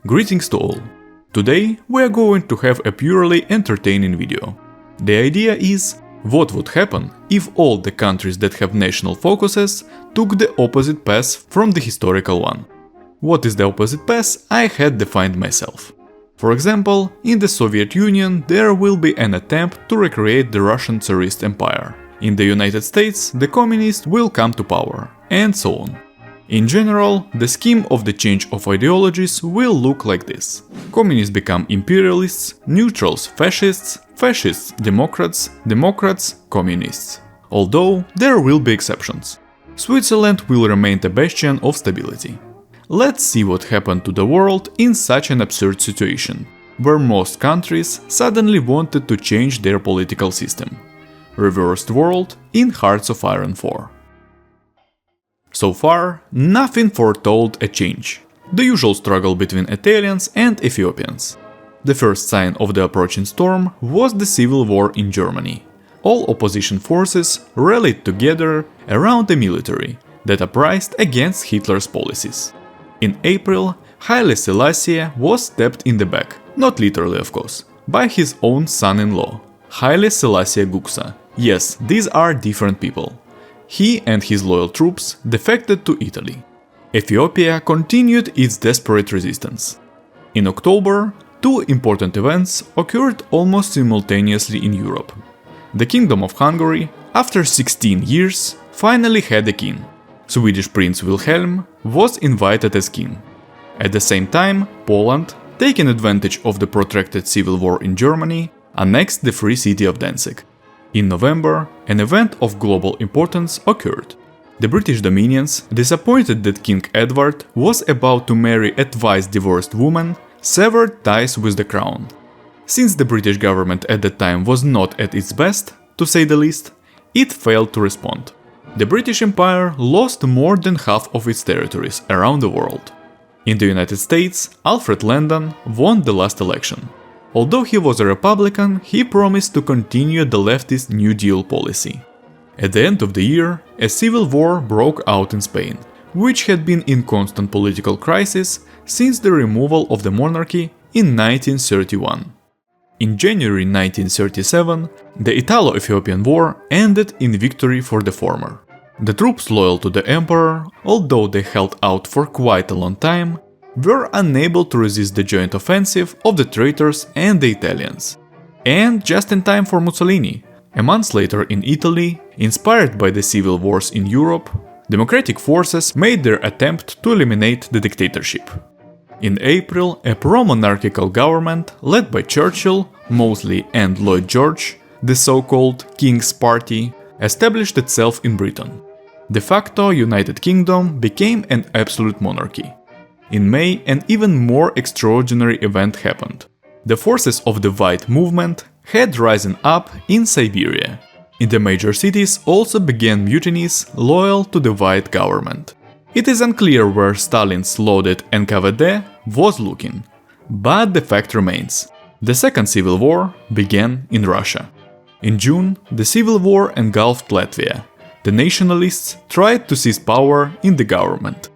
Greetings to all. Today we are going to have a purely entertaining video. The idea is, what would happen if all the countries that have national focuses took the opposite path from the historical one? What is the opposite path I had defined myself. For example, in the Soviet Union there will be an attempt to recreate the Russian Tsarist Empire. In the United States the communists will come to power, and so on. In general, the scheme of the change of ideologies will look like this. Communists become imperialists, neutrals fascists, fascists democrats, democrats communists. Although there will be exceptions. Switzerland will remain a bastion of stability. Let's see what happened to the world in such an absurd situation, where most countries suddenly wanted to change their political system. Reversed world in Hearts of Iron 4. So far, nothing foretold a change. The usual struggle between Italians and Ethiopians. The first sign of the approaching storm was the civil war in Germany. All opposition forces rallied together around the military that uprised against Hitler's policies. In April, Haile Selassie was stabbed in the back, not literally of course, by his own son-in-law, Haile Selassie Gugsa. Yes, these are different people. He and his loyal troops defected to Italy. Ethiopia continued its desperate resistance. In October, two important events occurred almost simultaneously in Europe. The Kingdom of Hungary, after 16 years, finally had a king. Swedish Prince Wilhelm was invited as king. At the same time, Poland, taking advantage of the protracted civil war in Germany, annexed the free city of Danzig. In November, an event of global importance occurred. The British dominions, disappointed that King Edward was about to marry a twice-divorced woman, severed ties with the crown. Since the British government at that time was not at its best, to say the least, it failed to respond. The British Empire lost more than half of its territories around the world. In the United States, Alfred Landon won the last election. Although he was a Republican, he promised to continue the leftist New Deal policy. At the end of the year, a civil war broke out in Spain, which had been in constant political crisis since the removal of the monarchy in 1931. In January 1937, the Italo-Ethiopian War ended in victory for the former. The troops loyal to the emperor, although they held out for quite a long time, were unable to resist the joint offensive of the traitors and the Italians. And just in time for Mussolini. A month later in Italy, inspired by the civil wars in Europe, democratic forces made their attempt to eliminate the dictatorship. In April, a pro-monarchical government led by Churchill, Mosley and Lloyd George, the so-called King's Party, established itself in Britain. De facto, United Kingdom became an absolute monarchy. In May, an even more extraordinary event happened. The forces of the White Movement had risen up in Siberia. In the major cities also began mutinies loyal to the White government. It is unclear where Stalin's loaded NKVD was looking. But the fact remains. The Second Civil War began in Russia. In June, the civil war engulfed Latvia. The nationalists tried to seize power in the government.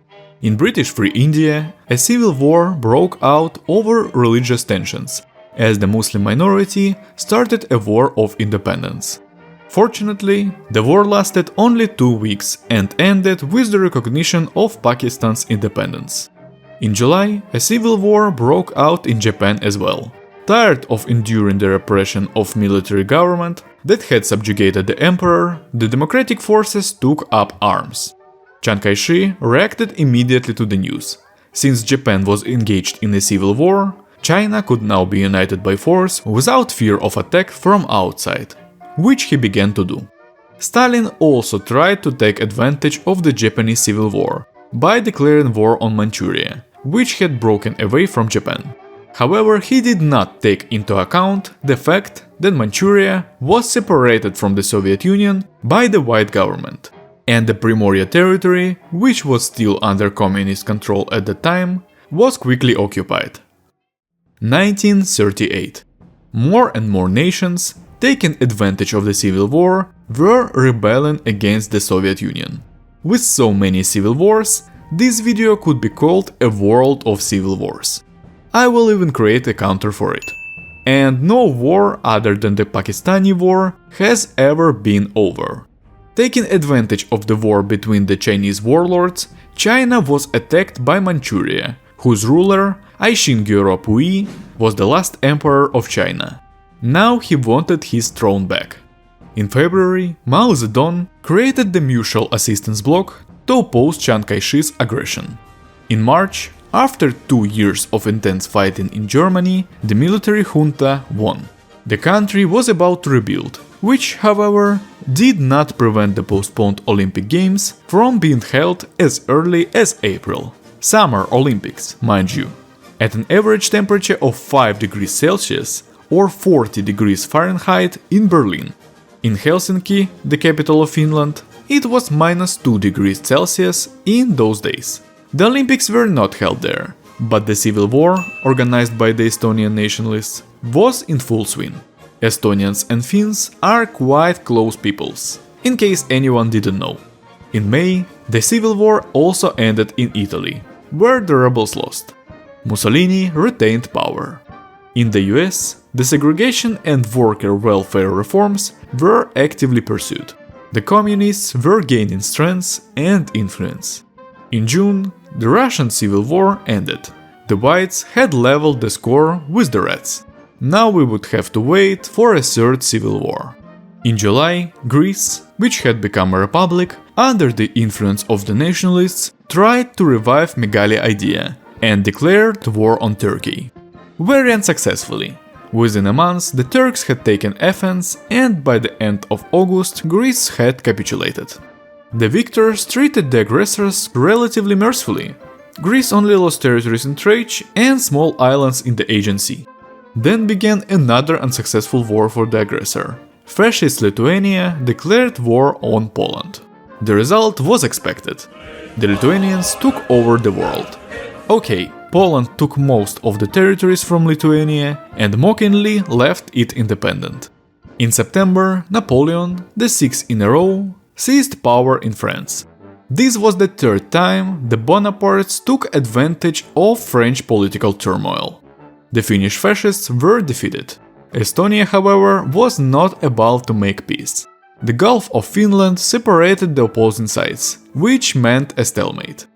In British Free India, a civil war broke out over religious tensions, as the Muslim minority started a war of independence. Fortunately, the war lasted only 2 weeks and ended with the recognition of Pakistan's independence. In July, a civil war broke out in Japan as well. Tired of enduring the repression of military government that had subjugated the emperor, the democratic forces took up arms. Chiang Kai-shek reacted immediately to the news. Since Japan was engaged in a civil war, China could now be united by force without fear of attack from outside, which he began to do. Stalin also tried to take advantage of the Japanese civil war by declaring war on Manchuria, which had broken away from Japan. However, he did not take into account the fact that Manchuria was separated from the Soviet Union by the White government. And the Primoria territory, which was still under communist control at the time, was quickly occupied. 1938. More and more nations, taking advantage of the civil war, were rebelling against the Soviet Union. With so many civil wars, this video could be called a world of civil wars. I will even create a counter for it. And no war other than the Pakistani war has ever been over. Taking advantage of the war between the Chinese warlords, China was attacked by Manchuria, whose ruler, HoI4, was the last emperor of China. Now he wanted his throne back. In February, Mao Zedong created the Mutual Assistance Bloc to oppose Chiang Kai-shek's aggression. In March, after 2 years of intense fighting in Germany, the military junta won. The country was about to rebuild, which, however, did not prevent the postponed Olympic Games from being held as early as April. Summer Olympics, mind you. At an average temperature of 5 degrees Celsius or 40 degrees Fahrenheit in Berlin. In Helsinki, the capital of Finland, it was -2 degrees Celsius in those days. The Olympics were not held there, but the civil war, organized by the Estonian nationalists, was in full swing. Estonians and Finns are quite close peoples, in case anyone didn't know. In May, the civil war also ended in Italy, where the rebels lost. Mussolini retained power. In the US, the segregation and worker welfare reforms were actively pursued. The communists were gaining strength and influence. In June, the Russian Civil War ended. The Whites had leveled the score with the Reds. Now we would have to wait for a third civil war. In July, Greece, which had become a republic under the influence of the nationalists, tried to revive Megali idea and declared war on Turkey. Very unsuccessfully. Within a month, the Turks had taken Athens, and by the end of August, Greece had capitulated. The victors treated the aggressors relatively mercifully. Greece only lost territories in Thrace and small islands in the Aegean Sea. Then began another unsuccessful war for the aggressor. Fascist Lithuania declared war on Poland. The result was expected. The Lithuanians took over the world. Okay, Poland took most of the territories from Lithuania and mockingly left it independent. In September, Napoleon, the sixth in a row, seized power in France. This was the third time the Bonapartes took advantage of French political turmoil. The Finnish fascists were defeated. Estonia, however, was not about to make peace. The Gulf of Finland separated the opposing sides, which meant a stalemate.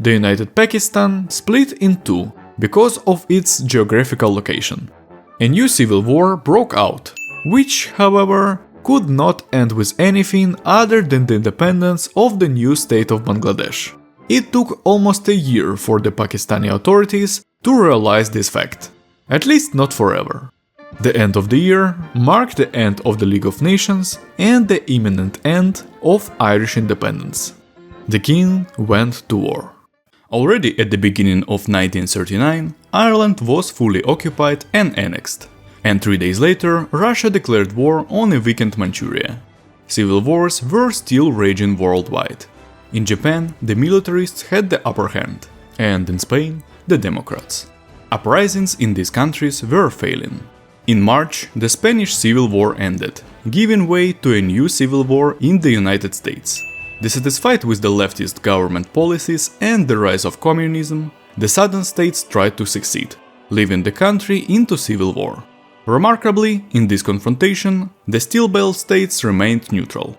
The United Pakistan split in two because of its geographical location. A new civil war broke out, which, however, could not end with anything other than the independence of the new state of Bangladesh. It took almost a year for the Pakistani authorities to realize this fact. At least not forever. The end of the year marked the end of the League of Nations and the imminent end of Irish independence. The king went to war. Already at the beginning of 1939, Ireland was fully occupied and annexed. And 3 days later, Russia declared war on a weakened Manchuria. Civil wars were still raging worldwide. In Japan, the militarists had the upper hand, and in Spain, the Democrats. Uprisings in these countries were failing. In March, the Spanish Civil War ended, giving way to a new civil war in the United States. Dissatisfied with the leftist government policies and the rise of communism, the southern states tried to succeed, leaving the country into civil war. Remarkably, in this confrontation, the Steel Belt states remained neutral.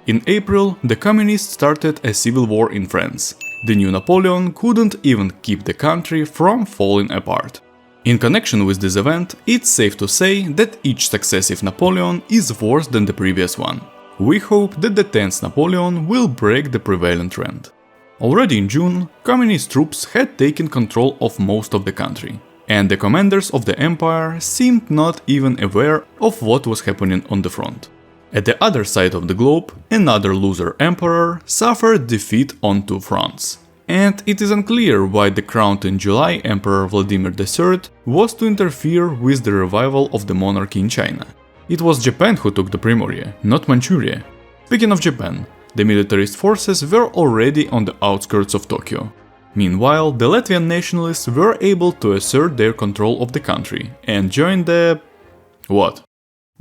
In April, the communists started a civil war in France. The new Napoleon couldn't even keep the country from falling apart. In connection with this event, it's safe to say that each successive Napoleon is worse than the previous one. We hope that the 10th Napoleon will break the prevalent trend. Already in June, communist troops had taken control of most of the country, and the commanders of the empire seemed not even aware of what was happening on the front. At the other side of the globe, another loser emperor suffered defeat on two fronts. And it is unclear why the crowned in July Emperor Vladimir III was to interfere with the revival of the monarchy in China. It was Japan who took the Primorye, not Manchuria. Speaking of Japan, the militarist forces were already on the outskirts of Tokyo. Meanwhile, the Latvian nationalists were able to assert their control of the country and join the... what?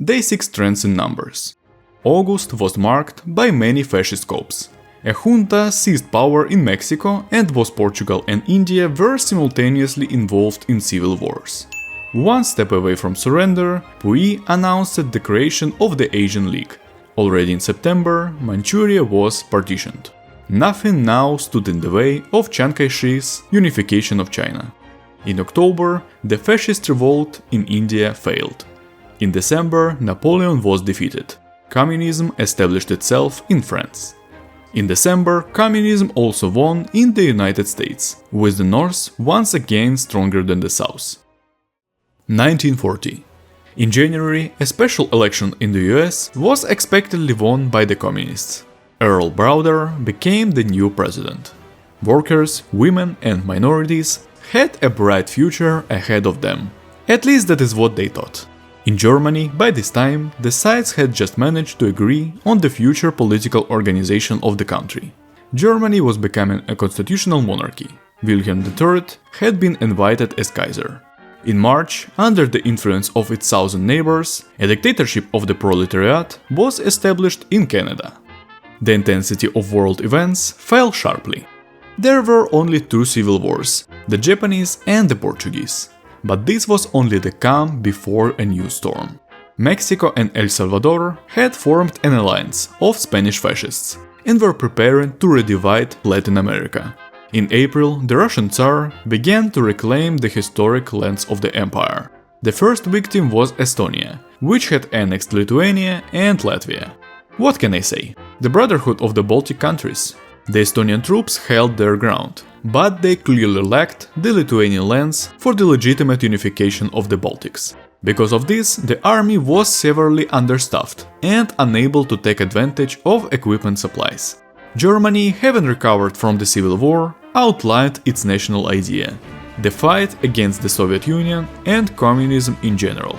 Day 6 strength in numbers. August was marked by many fascist coups. A junta seized power in Mexico, and both Portugal and India were simultaneously involved in civil wars. One step away from surrender, Puyi announced the creation of the Asian League. Already in September, Manchuria was partitioned. Nothing now stood in the way of Chiang Kai-shek's unification of China. In October, the fascist revolt in India failed. In December, Napoleon was defeated. Communism established itself in France. In December, communism also won in the United States, with the North once again stronger than the South. 1940. In January, a special election in the US was expectedly won by the communists. Earl Browder became the new president. Workers, women and minorities had a bright future ahead of them. At least that is what they thought. In Germany, by this time, the sides had just managed to agree on the future political organization of the country. Germany was becoming a constitutional monarchy. Wilhelm III had been invited as Kaiser. In March, under the influence of its southern neighbors, a dictatorship of the proletariat was established in Canada. The intensity of world events fell sharply. There were only two civil wars, the Japanese and the Portuguese. But this was only the calm before a new storm. Mexico and El Salvador had formed an alliance of Spanish fascists and were preparing to redivide Latin America. In April, the Russian Tsar began to reclaim the historic lands of the empire. The first victim was Estonia, which had annexed Lithuania and Latvia. What can I say? The brotherhood of the Baltic countries. The Estonian troops held their ground, but they clearly lacked the Lithuanian lands for the legitimate unification of the Baltics. Because of this, the army was severely understaffed and unable to take advantage of equipment supplies. Germany, having recovered from the civil war, outlined its national idea: the fight against the Soviet Union and communism in general.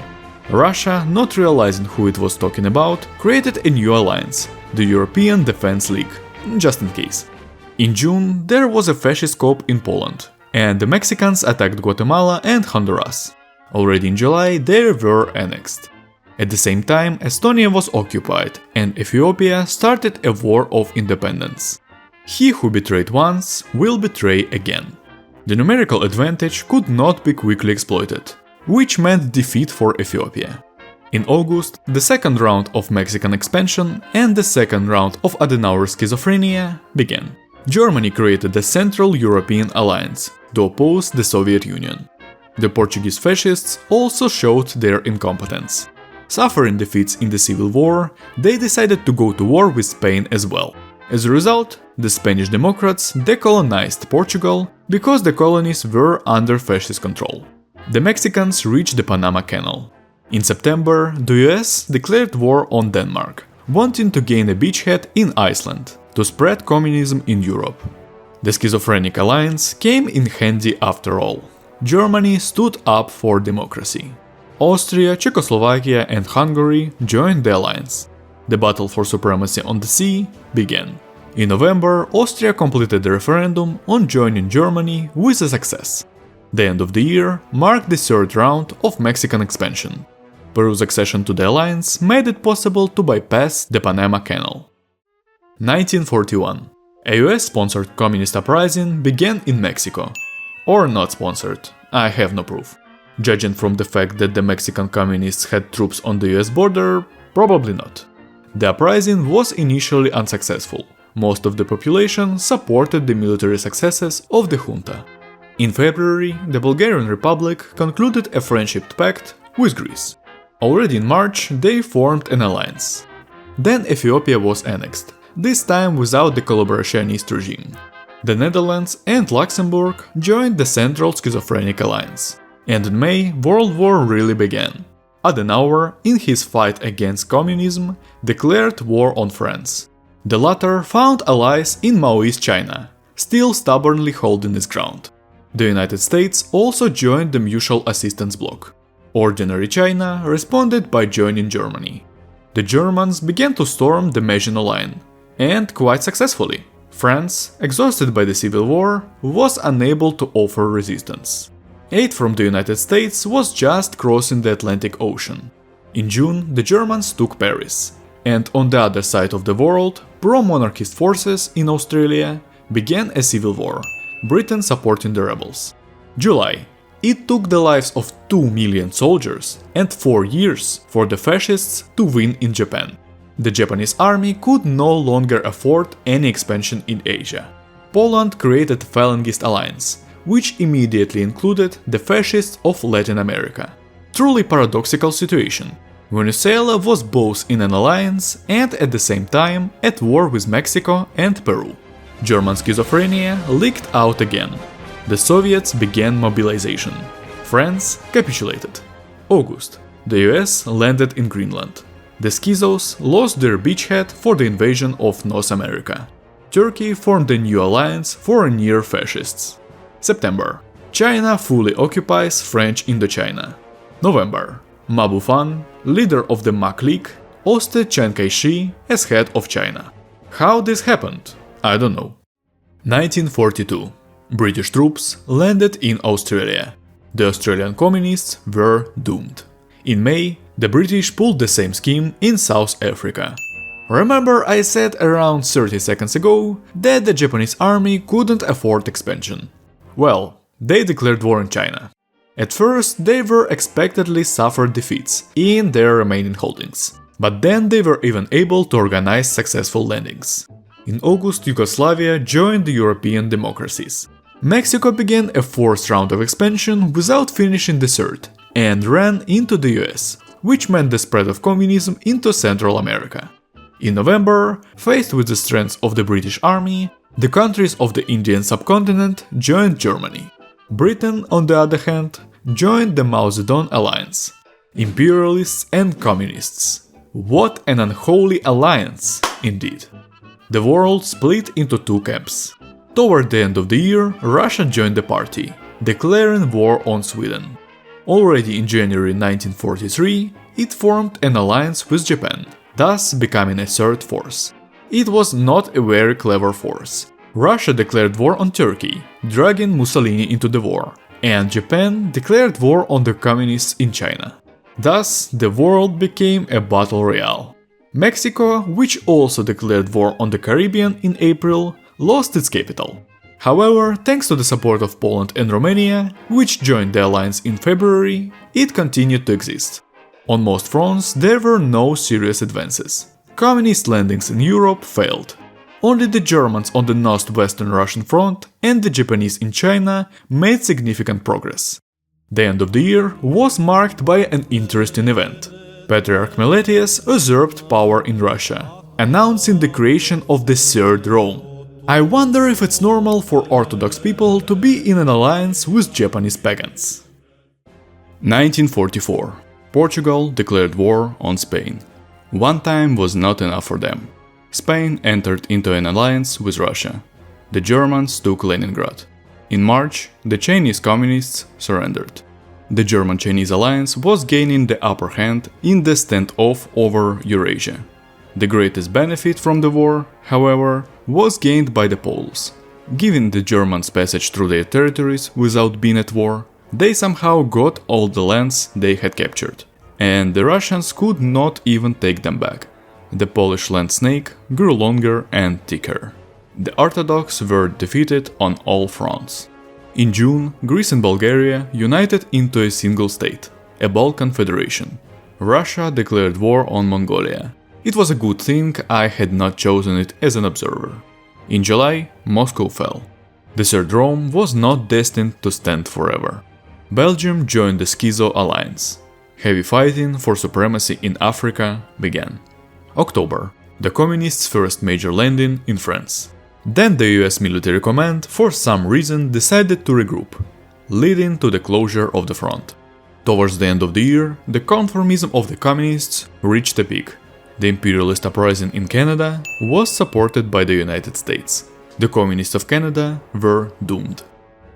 Russia, not realizing who it was talking about, created a new alliance, the European Defense League, just in case. In June, there was a fascist coup in Poland, and the Mexicans attacked Guatemala and Honduras. Already in July, they were annexed. At the same time, Estonia was occupied, and Ethiopia started a war of independence. He who betrayed once will betray again. The numerical advantage could not be quickly exploited, which meant defeat for Ethiopia. In August, the second round of Mexican expansion and the second round of Adenauer schizophrenia began. Germany created the Central European Alliance to oppose the Soviet Union. The Portuguese fascists also showed their incompetence. Suffering defeats in the Civil War, they decided to go to war with Spain as well. As a result, the Spanish Democrats decolonized Portugal because the colonies were under fascist control. The Mexicans reached the Panama Canal. In September, the US declared war on Denmark, wanting to gain a beachhead in Iceland to spread communism in Europe. The schizophrenic alliance came in handy after all. Germany stood up for democracy. Austria, Czechoslovakia and Hungary joined the alliance. The battle for supremacy on the sea began. In November, Austria completed the referendum on joining Germany with a success. The end of the year marked the third round of Mexican expansion. Peru's accession to the alliance made it possible to bypass the Panama Canal. 1941. A US-sponsored communist uprising began in Mexico. Or not sponsored, I have no proof. Judging from the fact that the Mexican communists had troops on the US border, probably not. The uprising was initially unsuccessful. Most of the population supported the military successes of the junta. In February, the Bulgarian Republic concluded a friendship pact with Greece. Already in March, they formed an alliance. Then Ethiopia was annexed, this time without the collaborationist regime. The Netherlands and Luxembourg joined the Central Schizophrenic Alliance. And in May, World War really began. Adenauer, in his fight against communism, declared war on France. The latter found allies in Maoist China, still stubbornly holding its ground. The United States also joined the Mutual Assistance Bloc. Ordinary China responded by joining Germany. The Germans began to storm the Maginot Line, and quite successfully. France, exhausted by the Civil War, was unable to offer resistance. Aid from the United States was just crossing the Atlantic Ocean. In June, the Germans took Paris, and on the other side of the world, pro-monarchist forces in Australia began a civil war, Britain supporting the rebels. July. It took the lives of 2 million soldiers and 4 years for the fascists to win in Japan. The Japanese army could no longer afford any expansion in Asia. Poland created a Falangist alliance, which immediately included the fascists of Latin America. Truly paradoxical situation. Venezuela was both in an alliance and at the same time at war with Mexico and Peru. German schizophrenia leaked out again. The Soviets began mobilization. France capitulated. August. The US landed in Greenland. The schizos lost their beachhead for the invasion of North America. Turkey formed a new alliance for near-fascists. September. China fully occupies French Indochina. November. Ma Bufan, leader of the Mac League, ousted Chiang Kai-shek as head of China. How this happened? I don't know. 1942. British troops landed in Australia. The Australian communists were doomed. In May, the British pulled the same scheme in South Africa. Remember I said around 30 seconds ago that the Japanese army couldn't afford expansion? Well, they declared war on China. At first, they were expectedly suffered defeats in their remaining holdings, but then they were even able to organize successful landings. In August, Yugoslavia joined the European democracies. Mexico began a fourth round of expansion without finishing the third, and ran into the US, which meant the spread of communism into Central America. In November, faced with the strength of the British army, the countries of the Indian subcontinent joined Germany. Britain, on the other hand, joined the Mao Zedong alliance. Imperialists and communists. What an unholy alliance, indeed. The world split into two camps. Toward the end of the year, Russia joined the party, declaring war on Sweden. Already in January 1943, it formed an alliance with Japan, thus becoming a third force. It was not a very clever force. Russia declared war on Turkey, dragging Mussolini into the war, and Japan declared war on the communists in China. Thus, the world became a battle royale. Mexico, which also declared war on the Caribbean in April, lost its capital. However, thanks to the support of Poland and Romania, which joined the alliance in February, it continued to exist. On most fronts, there were no serious advances. Communist landings in Europe failed. Only the Germans on the northwestern Russian front and the Japanese in China made significant progress. The end of the year was marked by an interesting event. Patriarch Meletius usurped power in Russia, announcing the creation of the Third Rome. I wonder if it's normal for Orthodox people to be in an alliance with Japanese pagans. 1944. Portugal declared war on Spain. One time was not enough for them. Spain entered into an alliance with Russia. The Germans took Leningrad. In March, the Chinese communists surrendered. The German-Chinese alliance was gaining the upper hand in the standoff over Eurasia. The greatest benefit from the war, however, was gained by the Poles. Giving the Germans passage through their territories without being at war, they somehow got all the lands they had captured, and the Russians could not even take them back. The Polish land snake grew longer and thicker. The Orthodox were defeated on all fronts. In June, Greece and Bulgaria united into a single state, a Balkan Federation. Russia declared war on Mongolia. It was a good thing I had not chosen it as an observer. In July, Moscow fell. The Third Rome was not destined to stand forever. Belgium joined the Schizo alliance. Heavy fighting for supremacy in Africa began. October. The Communists' first major landing in France. Then the US military command for some reason decided to regroup, leading to the closure of the front. Towards the end of the year, the conformism of the Communists reached a peak. The imperialist uprising in Canada was supported by the United States. The Communists of Canada were doomed.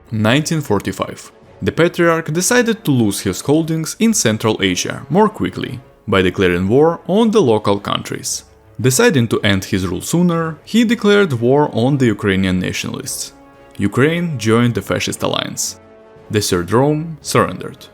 1945. The Patriarch decided to lose his holdings in Central Asia more quickly, by declaring war on the local countries. Deciding to end his rule sooner, he declared war on the Ukrainian nationalists. Ukraine joined the fascist alliance. The Third Rome surrendered.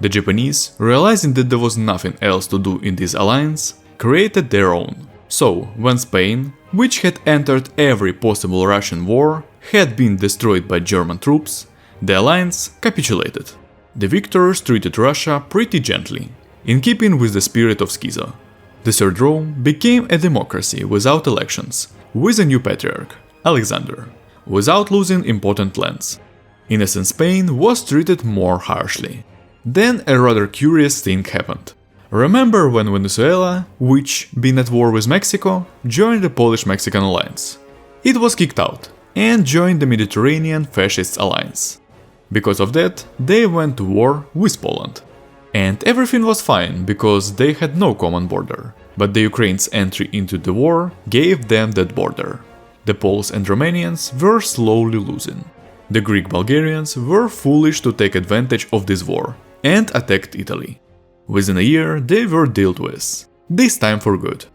The Japanese, realizing that there was nothing else to do in this alliance, created their own. So, when Spain, which had entered every possible Russian war, had been destroyed by German troops, the alliance capitulated. The victors treated Russia pretty gently, in keeping with the spirit of Schizo. The Third Rome became a democracy without elections, with a new patriarch, Alexander, without losing important lands. Innocent Spain was treated more harshly. Then a rather curious thing happened. Remember when Venezuela, which, being at war with Mexico, joined the Polish-Mexican alliance? It was kicked out and joined the Mediterranean Fascists alliance. Because of that, they went to war with Poland. And everything was fine because they had no common border, but the Ukraine's entry into the war gave them that border. The Poles and Romanians were slowly losing. The Greek Bulgarians were foolish to take advantage of this war and attacked Italy. Within a year they were dealt with, this time for good.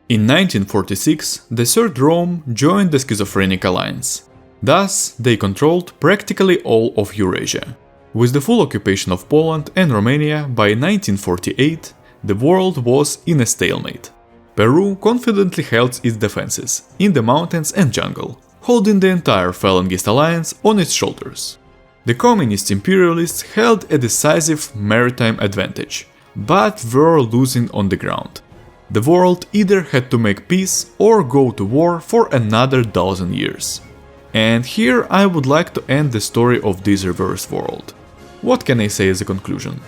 In 1946 the Third Rome joined the Schizophrenic Alliance. Thus they controlled practically all of Eurasia. With the full occupation of Poland and Romania by 1948, the world was in a stalemate. Peru confidently held its defenses in the mountains and jungle, holding the entire Falangist alliance on its shoulders. The communist imperialists held a decisive maritime advantage, but were losing on the ground. The world either had to make peace or go to war for another 1,000 years. And here I would like to end the story of this reversed world. What can I say as a conclusion?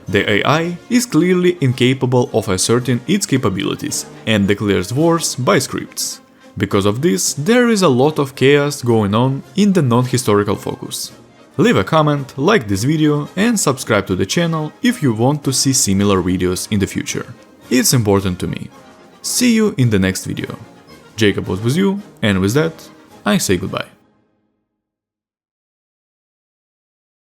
The AI is clearly incapable of asserting its capabilities and declares wars by scripts. Because of this, there is a lot of chaos going on in the non-historical focus. Leave a comment, like this video and subscribe to the channel if you want to see similar videos in the future. It's important to me. See you in the next video. Jacob was with you, and with that, I say goodbye.